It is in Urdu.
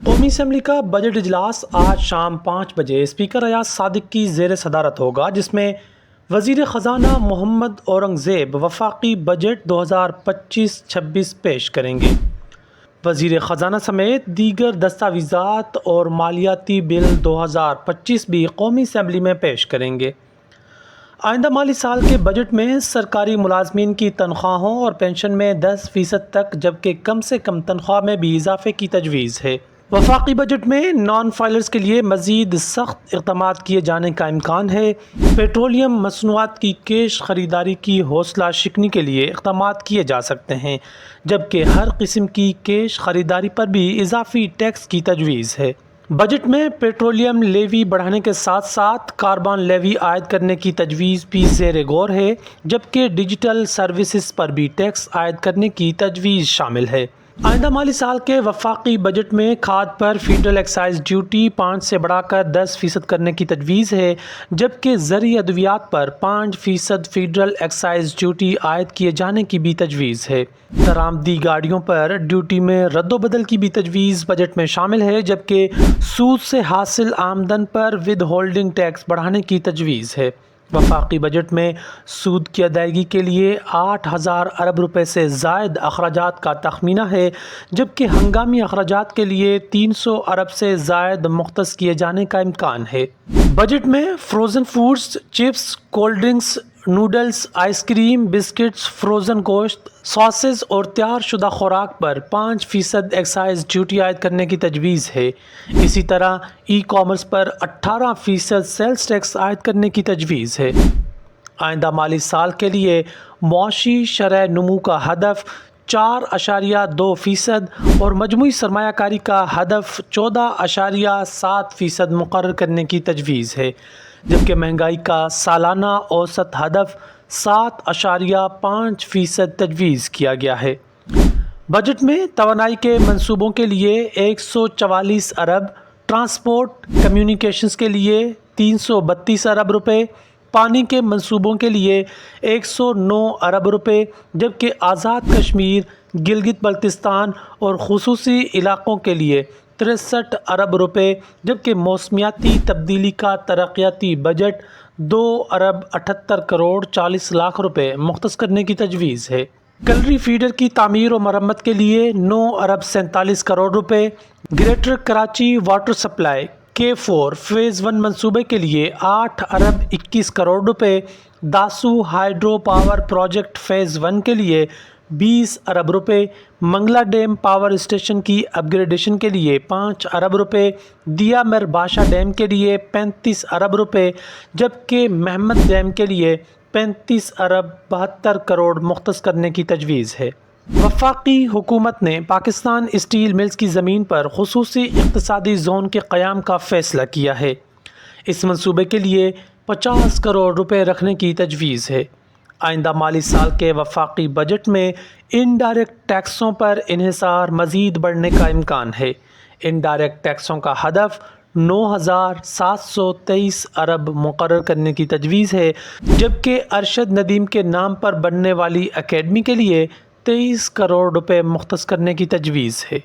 قومی اسمبلی کا بجٹ اجلاس آج شام 5 بجے اسپیکر ایاز صادق کی زیر صدارت ہوگا، جس میں وزیر خزانہ محمد اورنگزیب وفاقی بجٹ 2025-26 پیش کریں گے۔ وزیر خزانہ سمیت دیگر دستاویزات اور مالیاتی بل 2025 بھی قومی اسمبلی میں پیش کریں گے۔ آئندہ مالی سال کے بجٹ میں سرکاری ملازمین کی تنخواہوں اور پنشن میں 10% تک جبکہ کم سے کم تنخواہ میں بھی اضافے کی تجویز ہے۔ وفاقی بجٹ میں نان فائلرز کے لیے مزید سخت اقدامات کیے جانے کا امکان ہے۔ پیٹرولیم مصنوعات کی کیش خریداری کی حوصلہ شکنی کے لیے اقدامات کیے جا سکتے ہیں، جبکہ ہر قسم کی کیش خریداری پر بھی اضافی ٹیکس کی تجویز ہے۔ بجٹ میں پیٹرولیم لیوی بڑھانے کے ساتھ ساتھ کاربن لیوی عائد کرنے کی تجویز بھی زیر غور ہے، جبکہ ڈیجیٹل سروسز پر بھی ٹیکس عائد کرنے کی تجویز شامل ہے۔ آئندہ مالی سال کے وفاقی بجٹ میں کھاد پر فیڈرل ایکسائز ڈیوٹی 5 سے بڑھا کر 10% کرنے کی تجویز ہے، جبکہ زرعی ادویات پر 5% فیڈرل ایکسائز ڈیوٹی عائد کیے جانے کی بھی تجویز ہے۔ درآمدی گاڑیوں پر ڈیوٹی میں رد و بدل کی بھی تجویز بجٹ میں شامل ہے، جبکہ سود سے حاصل آمدن پر ود ہولڈنگ ٹیکس بڑھانے کی تجویز ہے۔ وفاقی بجٹ میں سود کی ادائیگی کے لیے 8,000 ارب روپے سے زائد اخراجات کا تخمینہ ہے، جبکہ ہنگامی اخراجات کے لیے 300 ارب سے زائد مختص کیے جانے کا امکان ہے۔ بجٹ میں frozen foods, chips, cold drinks, noodles, ice cream, biscuits, frozen گوشت، ساسز اور تیار شدہ خوراک پر 5% ایکسائز ڈیوٹی عائد کرنے کی تجویز ہے۔ اسی طرح ای کامرس پر 18% سیلز ٹیکس عائد کرنے کی تجویز ہے۔ آئندہ مالی سال کے لیے معاشی شرح نمو کا ہدف 4.2% اور مجموعی سرمایہ کاری کا ہدف 14.7% مقرر کرنے کی تجویز ہے، جبکہ مہنگائی کا سالانہ اوسط ہدف 7.5% تجویز کیا گیا ہے۔ بجٹ میں توانائی کے منصوبوں کے لیے 144 ارب، ٹرانسپورٹ کمیونیکیشنز کے لیے 332 ارب روپے، پانی کے منصوبوں کے لیے 109 ارب روپے، جبکہ آزاد کشمیر، گلگت بلتستان اور خصوصی علاقوں کے لیے 63 ارب روپے، جبکہ موسمیاتی تبدیلی کا ترقیاتی بجٹ 2 ارب 78 کروڑ 40 لاکھ روپے مختص کرنے کی تجویز ہے۔ کلری فیڈر کی تعمیر و مرمت کے لیے 9 ارب 47 کروڑ روپے، greater Karachi water supply K4 phase 1 منصوبے کے لیے 8 ارب 21 کروڑ روپے، Dasu hydro power project phase 1 کے لیے 20 ارب روپے، منگلا ڈیم پاور اسٹیشن کی اپ گریڈیشن کے لیے 5 ارب روپے، دیا میر باشا ڈیم کے لیے 35 ارب روپے، جبکہ محمد ڈیم کے لیے 35 ارب 72 کروڑ مختص کرنے کی تجویز ہے۔ وفاقی حکومت نے پاکستان اسٹیل ملز کی زمین پر خصوصی اقتصادی زون کے قیام کا فیصلہ کیا ہے۔ اس منصوبے کے لیے 50 کروڑ روپے رکھنے کی تجویز ہے۔ آئندہ مالی سال کے وفاقی بجٹ میں انڈائریکٹ ٹیکسوں پر انحصار مزید بڑھنے کا امکان ہے۔ انڈائریکٹ ٹیکسوں کا ہدف 9,723 ارب مقرر کرنے کی تجویز ہے، جبکہ ارشد ندیم کے نام پر بننے والی اکیڈمی کے لیے 23 کروڑ روپے مختص کرنے کی تجویز ہے۔